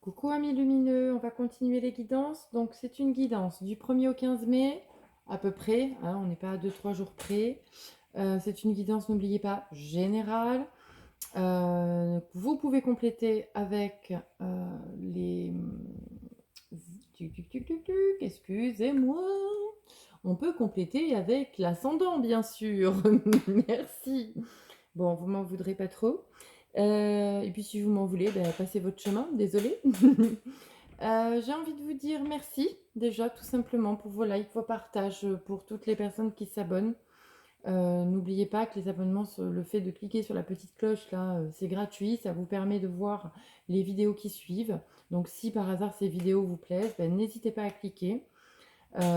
Coucou amis lumineux, on va continuer les guidances. Donc c'est une guidance du 1er au 15 mai, à peu près, hein, on n'est pas à 2-3 jours près. C'est une guidance, n'oubliez pas, générale. Vous pouvez compléter avec les... Excusez-moi. On peut compléter avec l'ascendant, bien sûr. Merci. Bon, vous m'en voudrez pas trop. Et puis si vous m'en voulez, ben, passez votre chemin, désolé. J'ai envie de vous dire merci déjà tout simplement pour vos likes, vos partages, pour toutes les personnes qui s'abonnent. N'oubliez pas que les abonnements, le fait de cliquer sur la petite cloche là, c'est gratuit, ça vous permet de voir les vidéos qui suivent. Donc si par hasard ces vidéos vous plaisent, ben, n'hésitez pas à cliquer.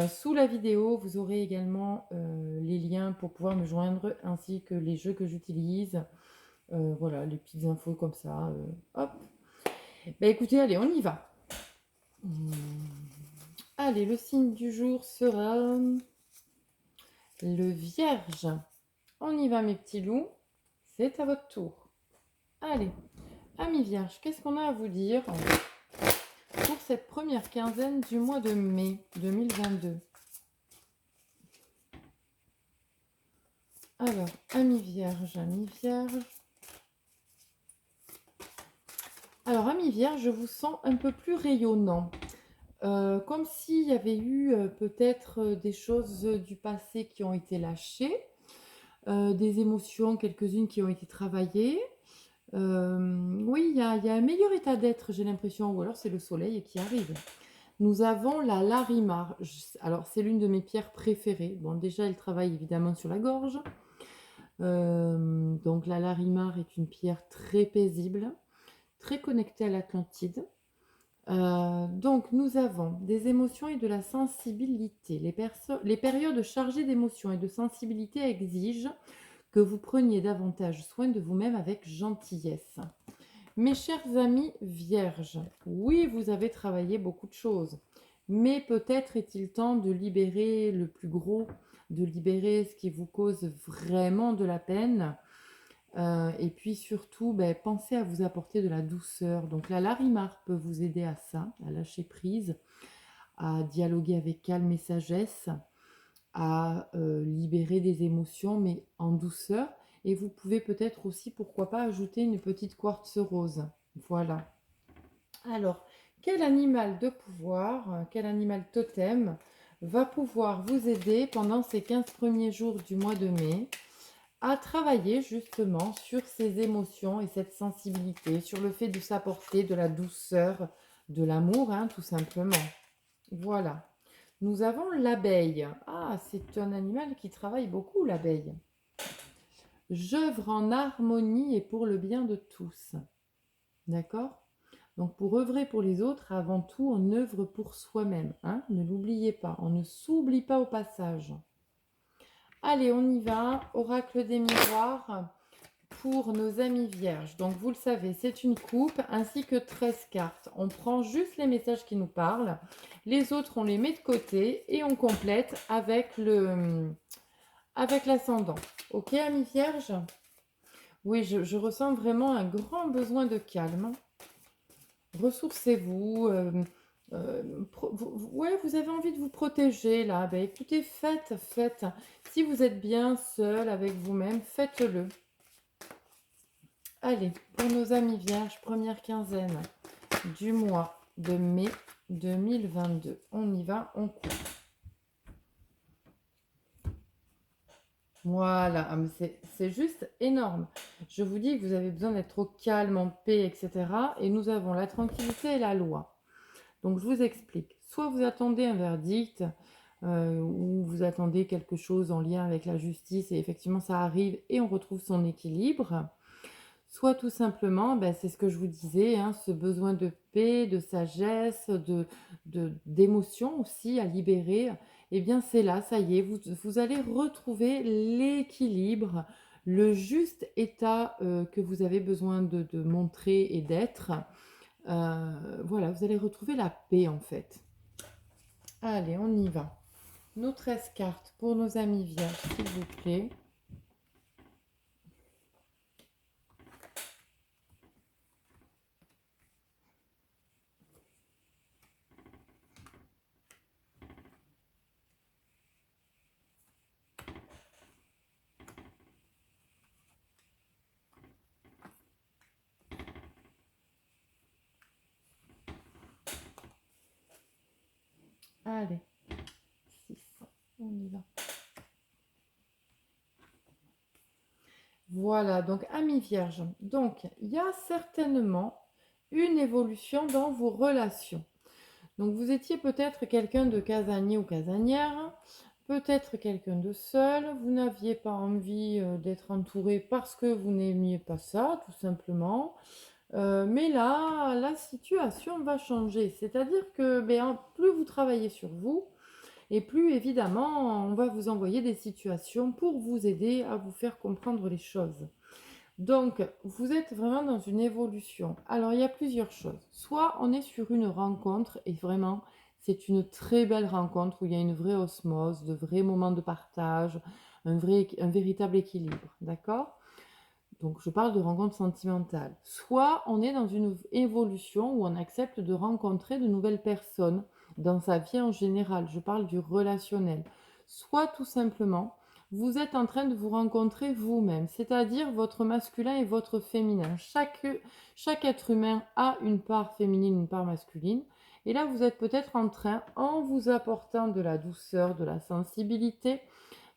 Sous la vidéo, vous aurez également les liens pour pouvoir me joindre ainsi que les jeux que j'utilise. Voilà, les petites infos comme ça. Hop. Ben écoutez, allez, on y va. Allez, le signe du jour sera le Vierge. On y va mes petits loups. C'est à votre tour. Allez, amis Vierge, qu'est-ce qu'on a à vous dire pour cette première quinzaine du mois de mai 2022? Alors, amis Vierge, amis Vierge. Alors, amis Vierge, je vous sens un peu plus rayonnant. Comme s'il y avait eu peut-être des choses du passé qui ont été lâchées, des émotions, quelques-unes qui ont été travaillées. Oui, il y a un meilleur état d'être, j'ai l'impression, ou alors c'est le soleil qui arrive. Nous avons la Larimar. Alors, c'est l'une de mes pierres préférées. Bon, déjà, elle travaille évidemment sur la gorge. Donc, la Larimar est une pierre très paisible, très connectée à l'Atlantide. Donc, nous avons des émotions et de la sensibilité. Les périodes chargées d'émotions et de sensibilité exigent que vous preniez davantage soin de vous-même avec gentillesse. Mes chers amis vierges, oui, vous avez travaillé beaucoup de choses, mais peut-être est-il temps de libérer le plus gros, de libérer ce qui vous cause vraiment de la peine. Et puis surtout, ben, pensez à vous apporter de la douceur. Donc la Larimar peut vous aider à ça, à lâcher prise, à dialoguer avec calme et sagesse, à libérer des émotions, mais en douceur. Et vous pouvez peut-être aussi, pourquoi pas, ajouter une petite quartz rose. Voilà. Alors, quel animal de pouvoir, quel animal totem va pouvoir vous aider pendant ces 15 premiers jours du mois de mai à travailler justement sur ces émotions et cette sensibilité, sur le fait de s'apporter de la douceur, de l'amour, hein, tout simplement. Voilà. Nous avons l'abeille. Ah, c'est un animal qui travaille beaucoup, l'abeille. J'œuvre en harmonie et pour le bien de tous. D'accord? Donc, pour œuvrer pour les autres, avant tout, on œuvre pour soi-même. Hein? Ne l'oubliez pas. On ne s'oublie pas au passage. Allez, on y va. Oracle des miroirs pour nos amis vierges. Donc, vous le savez, c'est une coupe ainsi que 13 cartes. On prend juste les messages qui nous parlent. Les autres, on les met de côté et on complète avec l'ascendant. Ok, amis vierges? Oui, je ressens vraiment un grand besoin de calme. Ressourcez-vous. Ouais, vous avez envie de vous protéger là. Ben, écoutez, faites. Si vous êtes bien seul avec vous-même, faites-le. Allez, pour nos amis vierges, première quinzaine du mois de mai 2022. On y va, on coupe. Voilà, ah, c'est juste énorme. Je vous dis que vous avez besoin d'être au calme, en paix, etc. Et nous avons la tranquillité et la loi. Donc, je vous explique. Soit vous attendez un verdict, ou vous attendez quelque chose en lien avec la justice, et effectivement, ça arrive et on retrouve son équilibre. Soit tout simplement, ben, c'est ce que je vous disais, hein, ce besoin de paix, de sagesse, d'émotion aussi à libérer, eh bien c'est là, ça y est, vous allez retrouver l'équilibre, le juste état que vous avez besoin de montrer et d'être. Voilà, vous allez retrouver la paix en fait. Allez, on y va. Nos 13 cartes pour nos amis vierges, s'il vous plaît. Allez, 6, on y va. Voilà, donc amis vierges. Donc, il y a certainement une évolution dans vos relations. Donc, vous étiez peut-être quelqu'un de casanier ou casanière, peut-être quelqu'un de seul. Vous n'aviez pas envie d'être entouré parce que vous n'aimiez pas ça, tout simplement. Mais là, la situation va changer. C'est-à-dire que plus vous travaillez sur vous, et plus évidemment, on va vous envoyer des situations pour vous aider à vous faire comprendre les choses. Donc, vous êtes vraiment dans une évolution. Alors, il y a plusieurs choses. Soit on est sur une rencontre et vraiment, c'est une très belle rencontre où il y a une vraie osmose, de vrais moments de partage, un véritable équilibre. D'accord? Donc, je parle de rencontre sentimentale. Soit on est dans une évolution où on accepte de rencontrer de nouvelles personnes dans sa vie en général. Je parle du relationnel. Soit tout simplement, vous êtes en train de vous rencontrer vous-même, c'est-à-dire votre masculin et votre féminin. Chaque être humain a une part féminine, une part masculine. Et là, vous êtes peut-être en train, en vous apportant de la douceur, de la sensibilité,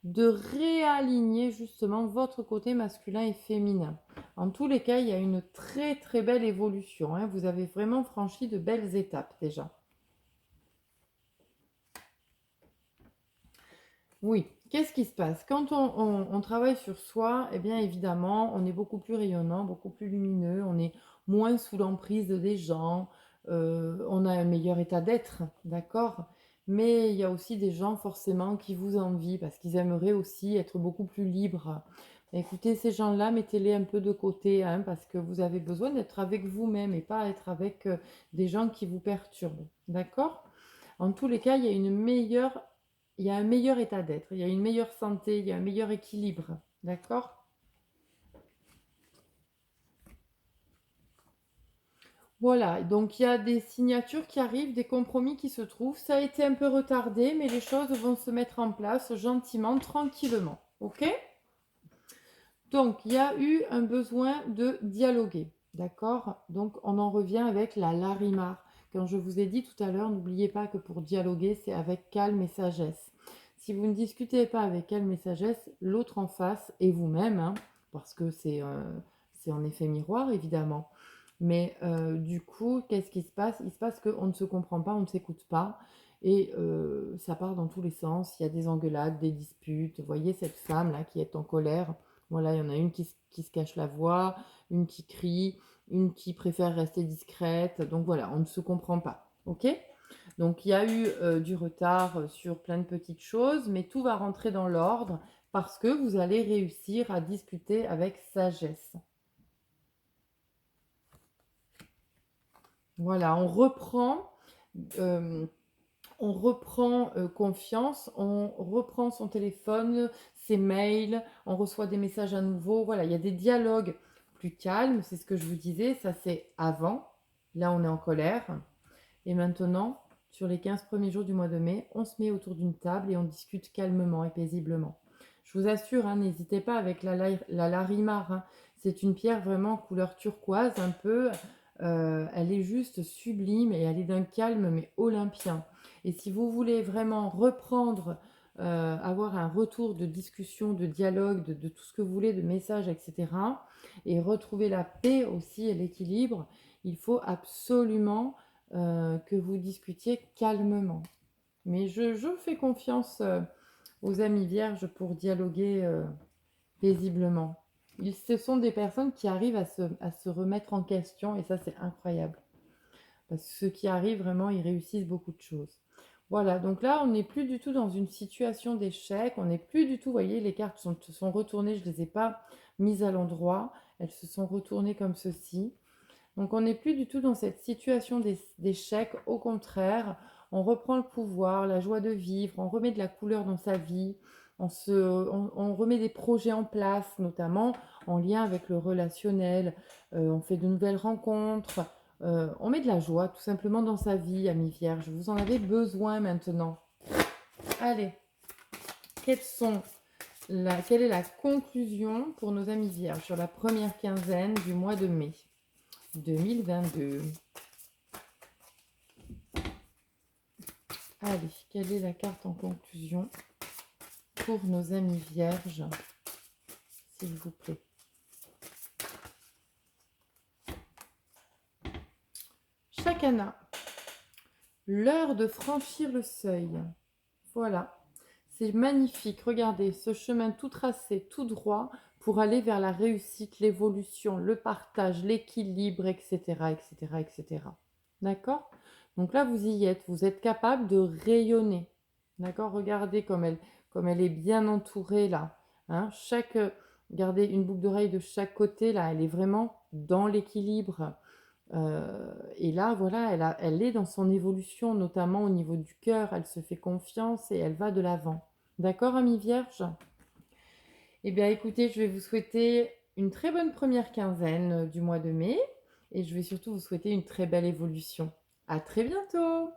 de réaligner justement votre côté masculin et féminin. En tous les cas, il y a une très très belle évolution, hein. Vous avez vraiment franchi de belles étapes déjà. Oui, qu'est-ce qui se passe? Quand on travaille sur soi, eh bien évidemment, on est beaucoup plus rayonnant, beaucoup plus lumineux, on est moins sous l'emprise des gens, on a un meilleur état d'être, d'accord? Mais il y a aussi des gens forcément qui vous envient parce qu'ils aimeraient aussi être beaucoup plus libres. Écoutez, ces gens-là, mettez-les un peu de côté, hein, parce que vous avez besoin d'être avec vous-même et pas être avec des gens qui vous perturbent, d'accord? En tous les cas, il y a un meilleur état d'être, il y a une meilleure santé, il y a un meilleur équilibre. D'accord? Voilà, donc il y a des signatures qui arrivent, des compromis qui se trouvent. Ça a été un peu retardé, mais les choses vont se mettre en place gentiment, tranquillement. Ok? Donc, il y a eu un besoin de dialoguer. D'accord? Donc, on en revient avec la Larimar. Quand je vous ai dit tout à l'heure, n'oubliez pas que pour dialoguer, c'est avec calme et sagesse. Si vous ne discutez pas avec calme et sagesse, l'autre en face et vous-même, hein, parce que c'est en effet miroir, évidemment. Mais du coup, qu'est-ce qui se passe? Il se passe qu'on ne se comprend pas, on ne s'écoute pas. Et ça part dans tous les sens. Il y a des engueulades, des disputes. Vous voyez cette femme-là qui est en colère. Voilà, il y en a une qui se cache la voix, une qui crie, une qui préfère rester discrète. Donc voilà, on ne se comprend pas. OK? Donc il y a eu du retard sur plein de petites choses, mais tout va rentrer dans l'ordre parce que vous allez réussir à discuter avec sagesse. Voilà, euh, on reprend confiance, on reprend son téléphone, ses mails, on reçoit des messages à nouveau. Voilà, il y a des dialogues plus calmes, c'est ce que je vous disais, ça c'est avant. Là, on est en colère. Et maintenant, sur les 15 premiers jours du mois de mai, on se met autour d'une table et on discute calmement et paisiblement. Je vous assure, hein, n'hésitez pas avec la larimar, hein. C'est une pierre vraiment couleur turquoise un peu. Elle est juste sublime et elle est d'un calme mais olympien. Et si vous voulez vraiment reprendre, avoir un retour de discussion, de dialogue, de tout ce que vous voulez, de messages, etc., et retrouver la paix aussi et l'équilibre, il faut absolument que vous discutiez calmement. Mais je fais confiance aux amis vierges pour dialoguer paisiblement. Ce sont des personnes qui arrivent à se remettre en question et ça c'est incroyable. Parce que ceux qui arrivent vraiment, ils réussissent beaucoup de choses. Voilà, donc là on n'est plus du tout dans une situation d'échec, on n'est plus du tout, vous voyez, les cartes sont retournées, je ne les ai pas mises à l'endroit, elles se sont retournées comme ceci. Donc on n'est plus du tout dans cette situation d'échec, au contraire, on reprend le pouvoir, la joie de vivre, on remet de la couleur dans sa vie, on remet des projets en place, notamment en lien avec le relationnel, on fait de nouvelles rencontres, on met de la joie tout simplement dans sa vie, amis vierges. Vous en avez besoin maintenant. Allez, quelle est la conclusion pour nos amis vierges sur la première quinzaine du mois de mai 2022? Allez, quelle est la carte en conclusion pour nos amis vierges, s'il vous plaît? Chacana, l'heure de franchir le seuil. Voilà, c'est magnifique. Regardez, ce chemin tout tracé, tout droit, pour aller vers la réussite, l'évolution, le partage, l'équilibre, etc., etc., etc. D'accord? Donc là, vous y êtes. Vous êtes capable de rayonner. D'accord? Regardez comme elle est bien entourée là. Hein? Regardez une boucle d'oreille de chaque côté là. Elle est vraiment dans l'équilibre. Et là, voilà, elle est dans son évolution, notamment au niveau du cœur. Elle se fait confiance et elle va de l'avant. D'accord, amis vierges? Eh bien, écoutez, je vais vous souhaiter une très bonne première quinzaine du mois de mai et je vais surtout vous souhaiter une très belle évolution. À très bientôt!